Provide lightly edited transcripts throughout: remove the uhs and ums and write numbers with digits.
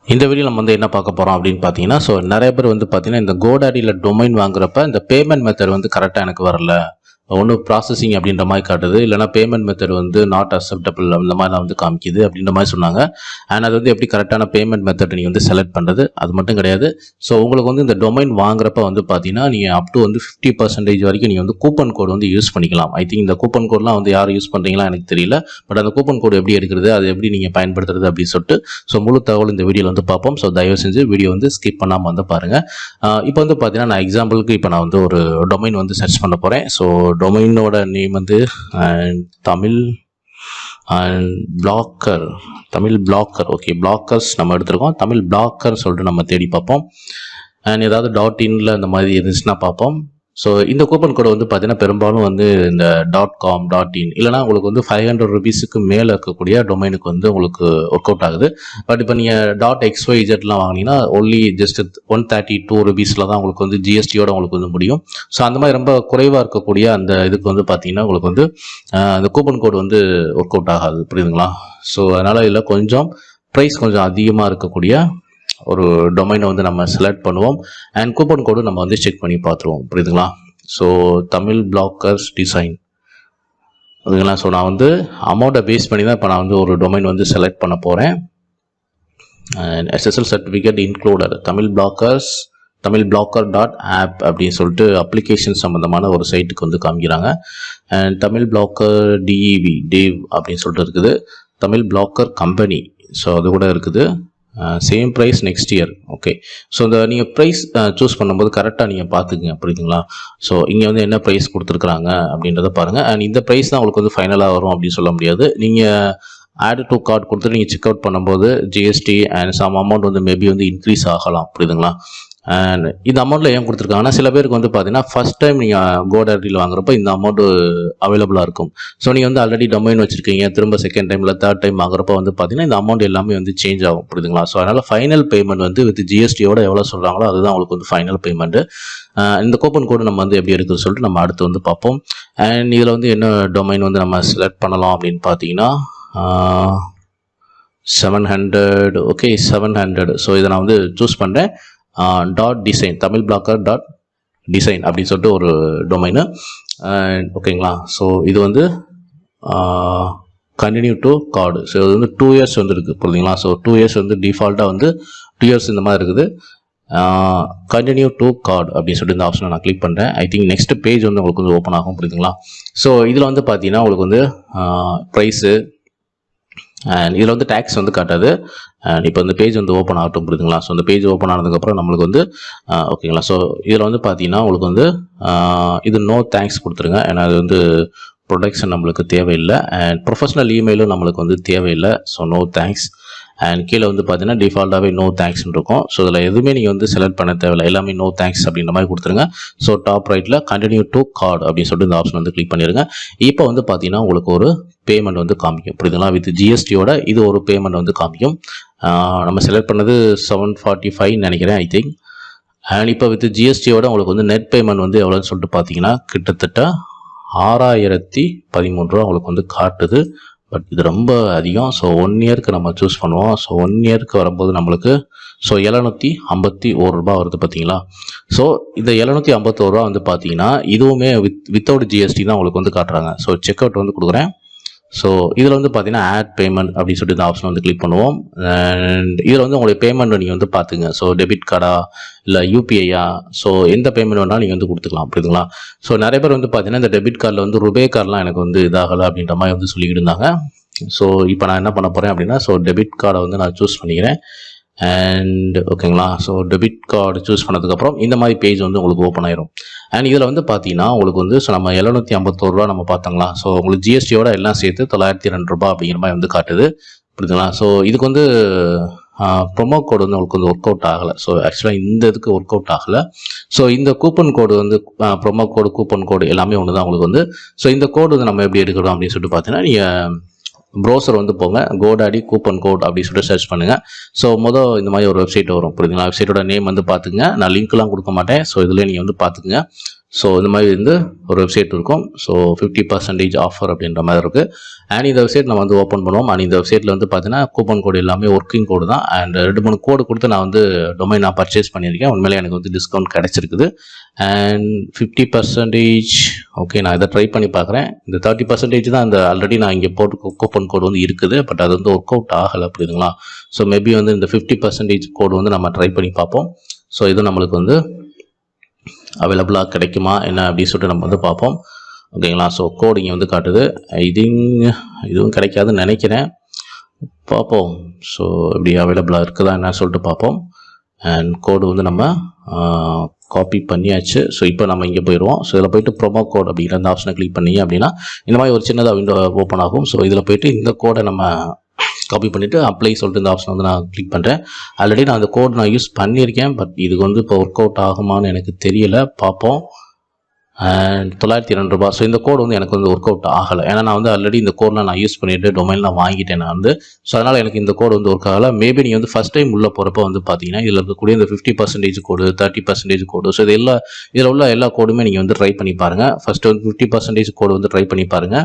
இந்த வீடியோ நம்ம வந்து என்ன பார்க்க போகிறோம் அப்படின்னு பார்த்தீங்கன்னா, நிறைய பேர் வந்து பார்த்தீங்கன்னா இந்த கோடாடியில் டொமைன் வாங்குறப்ப இந்த பேமெண்ட் மெத்தட் வந்து கரெக்டாக எனக்கு வரல, ஒன்று ப்ராசஸிங் அப்படின்ற மாதிரி காட்டுது, இல்லைனா பேமெண்ட் மெத்தட் வந்து நாட் அக்செப்டபிள் அந்த மாதிரி வந்து காமிக்குது அப்படின்ற மாதிரி சொன்னாங்க. அண்ட் அது வந்து எப்படி கரெக்டான பேமெண்ட் மெத்தட் நீங்கள் வந்து செலக்ட் பண்ணுறது அது மட்டும் கிடையாது. உங்களுக்கு வந்து இந்த டொமைன் வாங்குறப்ப வந்து பார்த்தீங்கன்னா நீங்கள் அப் டு வந்து 50% வரைக்கும் நீங்கள் வந்து கூப்பன் கோடு வந்து யூஸ் பண்ணிக்கலாம். ஐ திங்க் இந்த கூப்பன் கோட்லாம் வந்து யார் யூஸ் பண்ணுறீங்களா எனக்கு தெரியல. பட் அந்த கூப்பன் கோடு எப்படி எடுக்கிறது, அது எப்படி நீங்கள் பயன்படுத்துறது அப்படின்னு சொல்லிட்டு முழு தகவல் இந்த வீடியோவில் வந்து பார்ப்போம். தயவு செஞ்சு வீடியோ வந்து ஸ்கிப் பண்ணாமல் வந்து பாருங்கள். இப்போ வந்து பார்த்தீங்கன்னா நான் எக்ஸாம்பிளுக்கு இப்போ நான் வந்து ஒரு டொமைன் வந்து சர்ச் பண்ண போகிறேன். டொமைனோட நேம் வந்து தமிழ் பிளாக்கர் ஓகே, பிளாக்கர்ஸ் நம்ம எடுத்துருக்கோம். தமிழ் பிளாக்கர் சொல்லிட்டு நம்ம தேடி பார்ப்போம். அண்ட் ஏதாவது .inல அந்த மாதிரி இருந்துச்சுன்னா பார்ப்போம். இந்த கூப்பன் கோடு வந்து பார்த்தீங்கன்னா பெரும்பாலும் வந்து இந்த .com .in இல்லைனா உங்களுக்கு வந்து 500 rupeesக்கு மேலே இருக்கக்கூடிய டொமைனுக்கு வந்து உங்களுக்கு ஒர்க் அவுட் ஆகுது. பட் இப்போ நீங்கள் .xyzலாம் வாங்கினீங்கன்னா ஒன்லி ஜஸ்ட் 132 rupeesல தான் உங்களுக்கு வந்து ஜிஎஸ்டியோட உங்களுக்கு வந்து முடியும். அந்த மாதிரி ரொம்ப குறைவாக இருக்கக்கூடிய அந்த இதுக்கு வந்து பார்த்தீங்கன்னா உங்களுக்கு வந்து அந்த கூப்பன் கோடு வந்து ஒர்க் அவுட் ஆகாது, புரியுதுங்களா? அதனால் இதில் கொஞ்சம் ப்ரைஸ் கொஞ்சம் அதிகமாக இருக்கக்கூடிய ஒரு டொமைனை வந்து நம்ம செலக்ட் பண்ணுவோம். அண்ட் கூப்பன் கோடு நம்ம வந்து செக் பண்ணி பார்த்துருவோம், புரியுதுங்களா? தமிழ் பிளாக்கர்ஸ் டிசைன் அதுங்களா. நான் வந்து அமௌண்ட்டை பேஸ் பண்ணி தான் இப்போ நான் வந்து ஒரு டொமைன் வந்து செலக்ட் பண்ண போகிறேன். And SSL certificate included Tamil blogger .app அப்படின்னு சொல்லிட்டு அப்ளிகேஷன் சம்மந்தமான ஒரு சைட்டுக்கு வந்து காமிக்கிறாங்க. அண்ட் தமிழ் பிளாக்கர் டேவ் அப்படின்னு சொல்லிட்டு இருக்குது. தமிழ் பிளாக்கர் கம்பெனி அது கூட இருக்குது. Same price next year. Okay, இந்த நீங்கள் ப்ரைஸ் சூஸ் பண்ணும்போது கரெக்டாக நீங்கள் பார்த்துக்குங்க, புரியுதுங்களா? இங்கே வந்து என்ன ப்ரைஸ் கொடுத்துருக்குறாங்க அப்படின்றத பாருங்கள். அண்ட் இந்த ப்ரைஸ் தான் உங்களுக்கு வந்து ஃபைனலாக வரும் அப்படின்னு சொல்ல முடியாது. நீங்கள் ஆட் டு கார்ட் கொடுத்துட்டு நீங்கள் செக் அவுட் பண்ணும்போது ஜிஎஸ்டி அண்ட் சம் அமௌண்ட் வந்து மேபி வந்து இன்க்ரீஸ் ஆகலாம், புரியுதுங்களா? அண்ட் இந்த அமௌண்ட்டில் ஏன் கொடுத்துருக்காங்கன்னா சில பேருக்கு வந்து பார்த்தீங்கன்னா ஃபஸ்ட் டைம் நீங்கள் கோடாடியில் வாங்குறப்போ இந்த அமௌண்ட்டு அவைலபிளாக இருக்கும். நீங்கள் வந்து ஆல்ரெடி டொமைன் வச்சுருக்கீங்க, திரும்ப செகண்ட் டைம் இல்லை தேர்ட் டைம் வாங்குறப்போ வந்து பார்த்தீங்கன்னா இந்த அமௌண்ட் எல்லாமே வந்து சேஞ்ச் ஆகும், புரியுதுங்களா? அதனால் ஃபைனல் பேமெண்ட் வந்து வித் ஜிஎஸ்டியோட எவ்வளோ சொல்கிறாங்களோ அதுதான் உங்களுக்கு வந்து ஃபைனல் பேமெண்ட்டு. இந்த கூப்பன் கோடு நம்ம வந்து எப்படி இருக்குன்னு சொல்லிட்டு நம்ம அடுத்து வந்து பார்ப்போம். அண்ட் இதில் வந்து என்ன டொமைன் வந்து நம்ம செலக்ட் பண்ணலாம் அப்படின்னு பார்த்தீங்கன்னா 700. ஓகே, 700. இதை நான் வந்து சூஸ் பண்ணுறேன். .design தமிழ் பிளாக்கர் .design அப்படின்னு சொல்லிட்டு ஒரு டொமைனு. ஓகேங்களா? இது வந்து கண்டினியூ டு கார்டு. இது வந்து 2 years வந்து இருக்குது, புரியுதுங்களா? 2 years வந்து டிஃபால்ட்டாக வந்து 2 years இந்த மாதிரி இருக்குது. கண்டினியூ டு கார்டு அப்படின்னு சொல்லிட்டு இந்த ஆப்ஷனை நான் கிளிக் பண்ணுறேன். ஐ திங்க் நெக்ஸ்ட் பேஜ் வந்து உங்களுக்கு வந்து ஓப்பன் ஆகும், புரியுதுங்களா? இதில் வந்து பார்த்தீங்கன்னா உங்களுக்கு வந்து ப்ரைஸு அண்ட் இதில் வந்து டேக்ஸ் வந்து காட்டாது. அண்ட் இப்போ இந்த பேஜ் வந்து ஓப்பன் ஆகட்டும், புரியுதுங்களா? இந்த பேஜ் ஓப்பன் ஆனதுக்கப்புறம் நம்மளுக்கு வந்து ஓகேங்களா. இதில் வந்து பார்த்தீங்கன்னா உங்களுக்கு வந்து இது நோ தேங்க்ஸ் கொடுத்துருங்க. ஏன்னா அது வந்து ப்ரொடக்ஷன் நம்மளுக்கு தேவையில்லை. அண்ட் ப்ரொஃபஷனல் இமெயிலும் நம்மளுக்கு வந்து தேவையில்லை. No thanks. அண்ட் கீழே வந்து பார்த்தீங்கன்னா டிஃபால்ட்டாகவே நோ தேங்க்ஸ்ன்னு இருக்கும். இதில் எதுவுமே நீங்கள் வந்து செலக்ட் பண்ண தேவையில்லை, எல்லாமே நோ தேங்க்ஸ் அப்படின்ற மாதிரி கொடுத்துருங்க. டாப் ரைட்டில் கண்டினியூ டு கார்டு அப்படின்னு சொல்லிட்டு இந்த ஆப்ஷன் வந்து கிளிக் பண்ணிடுங்க. இப்போ வந்து பார்த்தீங்கன்னா உங்களுக்கு ஒரு பேமெண்ட் வந்து காமிக்கும், புரியுதுங்களா? வித் ஜிஎஸ்டியோட இது ஒரு பேமெண்ட் வந்து காமிக்கும். நம்ம செலக்ட் பண்ணது 745 நினைக்கிறேன், ஐ திங்க். அண்ட் இப்போ வித் ஜிஎஸ்டியோட உங்களுக்கு வந்து நெட் பேமெண்ட் வந்து எவ்வளோன்னு சொல்லிட்டு பார்த்தீங்கன்னா கிட்டத்தட்ட 6013 ரூபா உங்களுக்கு வந்து காட்டுது. பட் இது ரொம்ப அதிகம். 1 இயருக்கு நம்ம சூஸ் பண்ணுவோம். 1 இயருக்கு வரும்போது நம்மளுக்கு 751 ரூபா வருது, பார்த்தீங்களா? இந்த 751 ரூபா வந்து பார்த்தீங்கன்னா இதுவுமே வித்தவுட் ஜிஎஸ்டி தான் உங்களுக்கு வந்து காட்டுறாங்க. செக் அவுட் வந்து கொடுக்குறேன். இதில் வந்து பார்த்தீங்கன்னா ஆட் பேமெண்ட் அப்படின்னு சொல்லிட்டு இந்த ஆப்ஷன் வந்து கிளிக் பண்ணுவோம். அண்ட் இதில் வந்து உங்களுடைய பேமெண்ட் நீங்கள் வந்து பார்த்துங்க. டெபிட் கார்டா இல்லை யூபிஐயா, எந்த பேமெண்ட் வேணாலும் நீங்கள் வந்து கொடுத்துக்கலாம், புரியுதுங்களா? நிறைய பேர் வந்து பார்த்தீங்கன்னா இந்த டெபிட் கார்டில் வந்து ரூபே கார்டெலாம் எனக்கு வந்து இதாகலை அப்படின்ற மாதிரி வந்து சொல்லிக்கிட்டு இருந்தாங்க. இப்போ நான் என்ன பண்ண போகிறேன் அப்படின்னா டெபிட் கார்டை வந்து நான் சூஸ் பண்ணிக்கிறேன். அண்ட் ஓகேங்களா. டெபிட் கார்டு சூஸ் பண்ணதுக்கப்புறம் இந்த மாதிரி பேஜ் வந்து உங்களுக்கு ஓப்பன் ஆயிரும். அண்ட் இதில் வந்து பார்த்தீங்கன்னா உங்களுக்கு வந்து நம்ம 751 ரூபா நம்ம பார்த்தோங்களா. உங்களுக்கு ஜிஎஸ்டியோட எல்லாம் சேர்த்து 902 ரூபா அப்படிங்கிற மாதிரி வந்து காட்டுது, புரியுதுங்களா? இதுக்கு வந்து ப்ரொமோ கோடு வந்து உங்களுக்கு வந்து ஒர்க் அவுட் ஆகலை. ஆக்சுவலாக இந்த இதுக்கு ஒர்க் அவுட் ஆகலை. இந்த கூப்பன் கோடு வந்து ப்ரொமோ கோடு கூப்பன் கோடு எல்லாமே ஒன்று தான் உங்களுக்கு வந்து. இந்த கோடு வந்து நம்ம எப்படி எடுக்கிறோம் அப்படின்னு சொல்லிட்டு பார்த்தீங்கன்னா நீங்கள் ப்ரௌசர் வந்து போங்க, கோடாடி கூப்பன் கோட் அப்படின்னு சொல்லிட்டு சர்ச் பண்ணுங்கள். இந்த மாதிரி ஒரு வெப்சைட் வரும், புரியுதுங்களா? வெப்சைட்டோட நேம் வந்து பார்த்துக்குங்க. நான் லிங்க்லாம் கொடுக்க மாட்டேன். இதில் நீங்கள் வந்து பார்த்துக்குங்க. ஸோ இந்த மாதிரி வந்து ஒரு வெப்சைட் இருக்கும். ஸோ 50% ஆஃபர் அப்படின்ற மாதிரி இருக்குது. அண்ட் இந்த வெப்சைட் நம்ம வந்து ஓப்பன் பண்ணுவோம். அண்ட் இந்த வெப்சைட்டில் வந்து பார்த்தீங்கன்னா கூப்பன் கோடு எல்லாமே ஒர்க்கிங் கோடு தான். அண்ட் 2-3 கோடு கொடுத்து நான் வந்து டொமைன் நான் பர்ச்சேஸ் பண்ணியிருக்கேன். உண்மையிலே எனக்கு வந்து டிஸ்கவுண்ட் கிடச்சிருக்குது. அண்ட் 50% ஓகே, நான் இதை ட்ரை பண்ணி பார்க்குறேன். இந்த 30% தான் அந்த ஆல்ரெடி நான் இங்கே போட்டு கூப்பன் கோடு வந்து இருக்குது. பட் அது வந்து ஒர்க் அவுட் ஆகலை புரியுதுங்களா. ஸோ மேபி வந்து இந்த 50% கோடு வந்து நம்ம ட்ரை பண்ணி பார்ப்போம். ஸோ இது நம்மளுக்கு வந்து அவைலபிளாக கிடைக்குமா என்ன அப்படின்னு சொல்லிட்டு நம்ம வந்து பார்ப்போம். ஓகேங்களா. ஸோ கோடு இங்கே வந்து காட்டுது. இதுவும் கிடைக்காதுன்னு நினைக்கிறேன். பார்ப்போம். ஸோ இப்படி அவைலபிளாக இருக்குதா என்ன சொல்லிட்டு பார்ப்போம். அண்ட் கோடு வந்து நம்ம காப்பி பண்ணியாச்சு. ஸோ இப்போ நம்ம இங்கே போயிடுவோம். ஸோ இதில் போய்ட்டு ப்ரோமோ கோட் அப்படிங்கிற அந்த ஆப்ஷனை கிளிக் பண்ணீங்க அப்படின்னா இந்த மாதிரி ஒரு சின்னதாக விண்டோ ஓப்பன் ஆகும். ஸோ இதில் போய்ட்டு இந்த கோடை நம்ம காப்பி பண்ணிவிட்டு அப்ளை சொல்லிட்டு இந்த ஆப்ஷன் வந்து நான் கிளிக் பண்ணுறேன். ஆல்ரெடி நான் அந்த கோட் நான் யூஸ் பண்ணியிருக்கேன். பட் இதுக்கு வந்து இப்போ ஒர்க் அவுட் ஆகுமான்னு எனக்கு தெரியல. பார்ப்போம். அண்ட் 902 ரூபாய். ஸோ இந்த கோடு வந்து எனக்கு வந்து ஒர்க் அவுட் ஆகலை. ஏன்னா நான் வந்து ஆல்ரெடி இந்த கோடில் நான் யூஸ் பண்ணிவிட்டு டொமைன் நான் வாங்கிட்டேன் நான் வந்து. ஸோ அதனால் எனக்கு இந்த கோடு வந்து ஒர்க் ஆகலை. மேபி நீங்கள் வந்து ஃபஸ்ட் டைம் உள்ளே போகிறப்ப வந்து பார்த்தீங்கன்னா இதில் இருக்கக்கூடிய இந்த 50% கோடு 30% கோடு ஸோ இதில் உள்ள எல்லா கோடுமே நீங்கள் வந்து ட்ரை பண்ணி பாருங்கள். ஃபஸ்ட்டு வந்து 50% கோடு வந்து ட்ரை பண்ணி பாருங்கள்.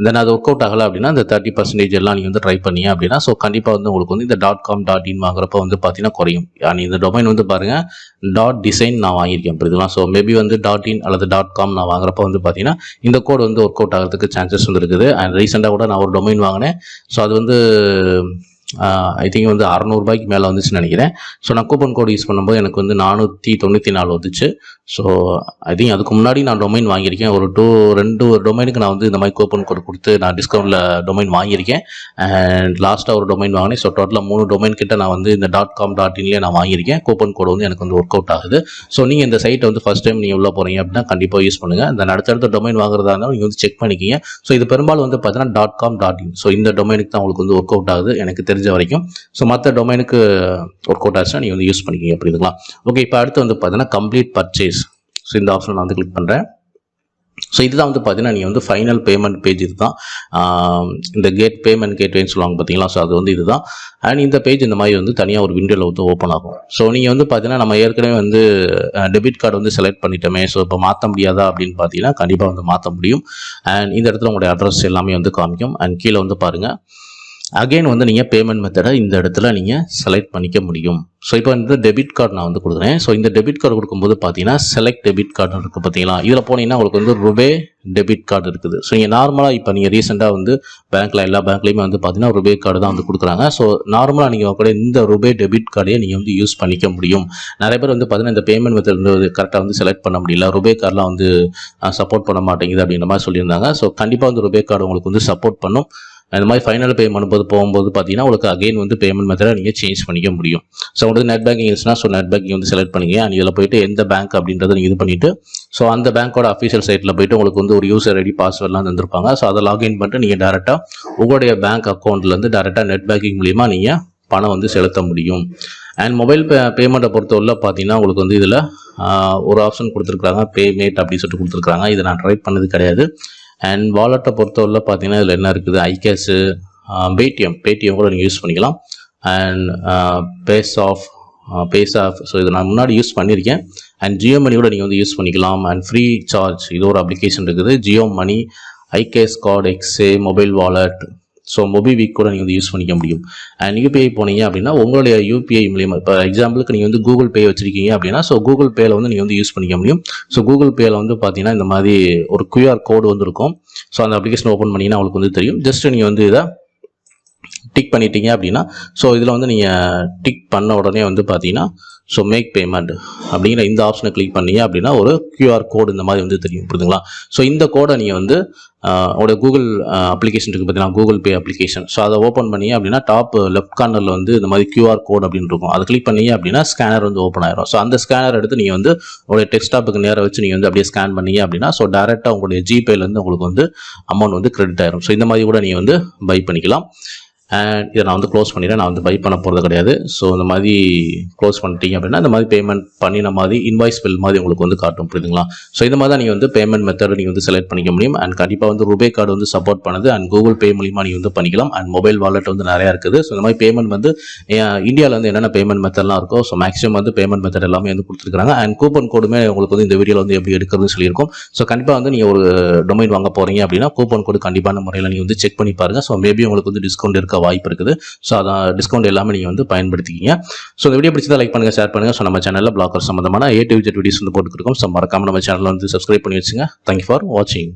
தென் அது ஒர்க் அவுட் ஆகலை அப்படின்னா இந்த 30% எல்லாம் நீங்கள் வந்து ட்ரை பண்ணீங்க அப்படின்னா ஸோ கண்டிப்பாக வந்து உங்களுக்கு வந்து இந்த .com.in வாங்குறப்ப வந்து பார்த்தீங்கன்னா குறையும். இந்த டொமைன் வந்து பாருங்கள் .design நான் வாங்கியிருக்கேன் புரியுதுங்களா. ஸோ மேபி வந்து .in அல்லது .com நான் வாங்குறப்ப வந்து பார்த்தீங்கன்னா இந்த கோடு வந்து ஒர்க் அவுட் ஆகிறதுக்கு சான்சஸ் வந்து இருக்குது. அண்ட் ரீசெண்டாக கூட நான் ஒரு டொமைன் வாங்கினேன். ஸோ அது வந்து ஐ திங்க் வந்து 600 ரூபாய்க்கு மேலே வந்துச்சுன்னு நினைக்கிறேன். ஸோ நான் கூப்பன் கோடு யூஸ் பண்ணும்போது எனக்கு வந்து 494 வந்துச்சு. ஸோ ஐ திங்க் அதுக்கு முன்னாடி நான் டொமைன் வாங்கியிருக்கேன். ஒரு 2 டொமைனுக்கு நான் வந்து இந்த மாதிரி கூப்பன் கோடு கொடுத்து நான் டிஸ்கவுண்டில் டொமைன் வாங்கியிருக்கேன். அண்ட் லாஸ்ட்டாக ஒரு டொமைன் வாங்கினேன். ஸோ டோட்டலாக 3 டொமைன் கிட்ட நான் வந்து இந்த .com.inலேயே நான் வாங்கியிருக்கேன். கூப்பன் கோடு வந்து எனக்கு வந்து ஒர்க் அவுட் ஆகுது. ஸோ நீங்கள் இந்த சைட்டை வந்து ஃபஸ்ட் டைம் நீங்கள் உள்ளே போகிறீங்க அப்படின்னா கண்டிப்பாக யூஸ் பண்ணுங்கள். இந்த அடுத்தடுத்த டொமைன் வாங்குறதா இருந்தாலும் நீங்கள் வந்து செக் பண்ணிக்கிங்க. ஸோ இது பெரும்பாலும் வந்து பார்த்தீங்கன்னா .com.in ஸோ இந்த டொமைனுக்கு தான் உங்களுக்கு வந்து ஒர்க் அவுட் ஆகுது எனக்கு தெரிஞ்ச வரைக்கும். ஸோ மற்ற டொமைனுக்கு ஒர்க் அவுட் ஆச்சுன்னா நீங்கள் வந்து யூஸ் பண்ணிக்கிங்க புரியுதுங்களா. ஓகே, இப்போ அடுத்து வந்து பார்த்தீங்கன்னா கம்ப்ளீட் பர்ச்சேஸ். ஸோ இந்த ஆப்ஷன் நான் வந்து கிளிக் பண்ணுறேன். ஸோ இதுதான் வந்து பார்த்தீங்கன்னா நீங்கள் வந்து ஃபைனல் பேமெண்ட் பேஜ் இது தான். இந்த பேமெண்ட் கேட்வேன்னு சொல்லுவாங்க பார்த்தீங்களா. ஸோ அது வந்து இதுதான். அண்ட் இந்த பேஜ் இந்த மாதிரி வந்து தனியாக ஒரு விண்டோவில் வந்து ஓப்பன் ஆகும். ஸோ நீங்கள் வந்து பார்த்தீங்கன்னா நம்ம ஏற்கனவே வந்து டெபிட் கார்டு வந்து செலக்ட் பண்ணிட்டோமே. ஸோ இப்போ மாற்ற முடியாதா அப்படின்னு பார்த்தீங்கன்னா கண்டிப்பாக வந்து மாற்ற முடியும். அண்ட் இந்த இடத்துல உங்களுடைய அட்ரஸ் எல்லாமே வந்து காமிக்கும். அண்ட் கீழே வந்து பாருங்கள் அகெயின் வந்து நீங்கள் பேமெண்ட் மெத்தடை இந்த இடத்துல நீங்கள் செலக்ட் பண்ணிக்க முடியும். ஸோ இப்போ இந்த டெபிட் கார்டு நான் வந்து கொடுக்குறேன். ஸோ இந்த டெபிட் கார்டு கொடுக்கும்போது பார்த்தீங்கன்னா செலக்ட் டெபிட் கார்டு இருக்குது பார்த்தீங்களா. இதில் போனீங்கன்னா உங்களுக்கு வந்து ருபே டெபிட் கார்டு இருக்குது. ஸோ நீங்கள் நார்மலாக இப்போ நீங்கள் ரீசெண்டாக வந்து பேங்க்கில் எல்லா பேங்க்லேயுமே வந்து பார்த்தீங்கன்னா ருபே கார்டு தான் வந்து கொடுக்குறாங்க. ஸோ நார்மலாக நீங்கள் கூட இந்த ருபே டெபிட் கார்டையே நீங்கள் வந்து யூஸ் பண்ணிக்க முடியும். நிறைய பேர் வந்து பார்த்தீங்கன்னா இந்த பேமெண்ட் மெத்தட் வந்து கரெக்டாக வந்து செலக்ட் பண்ண முடியல, ருபே கார்டெலாம் வந்து சப்போர்ட் பண்ண மாட்டேங்குது அப்படின்ற மாதிரி சொல்லியிருந்தாங்க. ஸோ கண்டிப்பாக வந்து ருபே கார்டு உங்களுக்கு வந்து சப்போர்ட் பண்ணும். இந்த மாதிரி ஃபைனல் பேமெண்ட் போகும்போது பார்த்தீங்கன்னா உங்களுக்கு அகைன் வந்து பேமெண்ட் மெத்தடை நீங்கள் சேஞ்ச் பண்ணிக்க முடியும். ஸோ உங்களுக்கு நெட் பேங்கிங் இருந்துச்சுன்னா ஸோ நெட் பேங்கிங் வந்து செலக்ட் பண்ணிங்க. அண்ட் இதில் போய்ட்டு எந்த பேங்க் அப்படின்றத நீங்கள் இது பண்ணிவிட்டு ஸோ அந்த பேங்க்கோட அஃபிஷியல் சைட்டில் போய்ட்டு உங்களுக்கு வந்து ஒரு யூசர் ஐடி பாஸ்வேர்ட்லாம் தந்திருப்பாங்க. ஸோ அதை லாகின் பண்ணிட்டு நீங்கள் டேரெக்டாக உங்களுடைய பேங்க் அக்கௌண்ட்லேருந்து டேரெக்டாக நெட் பேங்கிங் மூலிமா நீங்கள் பணம் வந்து செலுத்த முடியும். அண்ட் மொபைல் பேமெண்ட்டை பொறுத்தவரை பார்த்தீங்கன்னா உங்களுக்கு வந்து இதில் ஒரு ஆப்ஷன் கொடுத்துருக்காங்க, பேமேட் அப்படின்னு சொல்லிட்டு கொடுத்துருக்காங்க. இதை நான் ட்ரை பண்ணது கிடையாது. அண்ட் வாலெட்டை பொறுத்தவரை பார்த்தீங்கன்னா இதில் என்ன இருக்குது, ஐகேஸு, பேடிஎம் கூட நீங்கள் யூஸ் பண்ணிக்கலாம். அண்ட் பேசாஃப் ஸோ இதை நான் முன்னாடி யூஸ் பண்ணியிருக்கேன். அண்ட் ஜியோ மணி கூட நீங்கள் வந்து யூஸ் பண்ணிக்கலாம். அண்ட் ஃப்ரீ சார்ஜ் இது ஒரு அப்ளிகேஷன் இருக்குது, ஜியோ மணி, ஐகேஸ் கார்டு, எக்ஸே, மொபைல் வாலெட், ஸோ மொபிவிக் கூட நீங்கள் வந்து யூஸ் பண்ணிக்க முடியும். அண்ட் யூபிஐ போனீங்க அப்படின்னா உங்களுடைய யூபிஐ மூலியமாக இப்போ எக்ஸாம்பிளுக்கு நீங்கள் வந்து கூகுள் பே வச்சுருக்கீங்க அப்படின்னா ஸோ கூகுள் பேயில் வந்து நீங்கள் வந்து யூஸ் பண்ணிக்க முடியும். ஸோ கூகுள் பேயில் வந்து பார்த்தீங்கன்னா இந்த மாதிரி ஒரு QR கோடு வந்து இருக்கும். ஸோ அந்த அப்ளிகேஷன் ஓப்பன் பண்ணிங்கன்னா உங்களுக்கு வந்து தெரியும். ஜஸ்ட் நீங்கள் வந்து இதை டிக் பண்ணிட்டீங்க அப்படின்னா ஸோ இதில் வந்து நீங்கள் டிக் பண்ண உடனே வந்து பார்த்தீங்கன்னா ஸோ மேக் பேமெண்ட் அப்படிங்கிற இந்த ஆப்ஷனை கிளிக் பண்ணீங்க அப்படின்னா ஒரு QR கோடு இந்த மாதிரி வந்து தெரியும் புரியுதுங்களா. ஸோ இந்த கோடை நீங்கள் வந்து உங்களோட கூகுள் அப்ளிகேஷன் இருக்குது பார்த்தீங்கன்னா கூகுள் பே அப்ளிகேஷன். ஸோ அதை ஓப்பன் பண்ணீங்க அப்படின்னா டாப் லெஃப்ட் கார்னரில் வந்து இந்த மாதிரி QR கோட் அப்படின்னு இருக்கும். அதை கிளிக் பண்ணீங்க அப்படின்னா ஸ்கேனர் வந்து ஓப்பன் ஆயிரும். ஸோ அந்த ஸ்கேனர் எடுத்து நீங்கள் வந்து உங்களுடைய டெஸ்க்டாப்புக்கு நேராக வச்சு நீங்கள் வந்து அப்படியே ஸ்கேன் பண்ணீங்க அப்படின்னா ஸோ டேரெக்டாக உங்களுடைய ஜிபேலேருந்து உங்களுக்கு வந்து அமௌண்ட் வந்து கிரெடிட் ஆயிரும். ஸோ இந்த மாதிரி கூட நீங்கள் வந்து பை பண்ணிக்கலாம். அண்ட் இதை நான் வந்து க்ளோஸ் பண்ணிடுறேன். நான் வந்து பை பண்ண போகிறது கிடையாது. ஸோ இந்த மாதிரி க்ளோஸ் பண்ணிட்டீங்க அப்படின்னா இந்த மாதிரி பேமெண்ட் பண்ணின மாதிரி இன்வாய்ஸ் பில் மாதிரி உங்களுக்கு வந்து காட்டும், புரியுதுங்களா? ஸோ இந்த மாதிரி தான் நீங்கள் வந்து பேமெண்ட் மெத்தட் நீங்கள் வந்து செலக்ட் பண்ணிக்க முடியும். அண்ட் கண்டிப்பாக வந்து ரூபே கார்டு வந்து சப்போர்ட் பண்ணுது. அண்ட் கூகுள் பே மூலிமா நீங்கள் வந்து பண்ணிக்கலாம். அண்ட் மொபைல் வாலெட் வந்து நிறையா இருக்குது. ஸோ இந்த மாதிரி பேமெண்ட் வந்து இந்தியாவில் வந்து என்னென்ன பேமெண்ட் மெத்தட்லாம் இருக்கோ ஸோ மேக்ஸிமம் வந்து பேமெண்ட் மெத்தட் எல்லாமே வந்து கொடுத்துருக்காங்க. அண்ட் கூப்பன் கோடுமே உங்களுக்கு வந்து இந்த வீடியோவில் வந்து எப்படி எடுக்கிறதுன்னு சொல்லியிருக்கோம். ஸோ கண்டிப்பாக வந்து நீங்கள் ஒரு டொமைன் வாங்க போகிறீங்க அப்படின்னா கூப்பன் கோடு கண்டிப்பான முறையில் நீங்கள் வந்து செக் பண்ணி பாருங்கள். ஸோ மேபி உங்களுக்கு வந்து டிஸ்கவுண்ட் இருக்க வாய்ப்பு இருக்குது. ஸோ அதான் டிஸ்கவுண்ட் எல்லாமே நீங்கள் வந்து பயன்படுத்திக்கிங்க. ஸோ இந்த வீடியோ பிடிச்சதா லைக் பண்ணுங்கள், ஷேர் பண்ணுங்கள். ஸோ நம்ம சேனலில் பிளாக்கர் சம்மந்தமான A to Z வீடியோஸ் வந்து போட்டுருக்கோம். ஸோ மறக்காம நம்ம சேனலில் வந்து சப்ஸ்கிரைப் பண்ணி வச்சுங்க. தேங்க்யூ ஃபார் வாட்சிங்.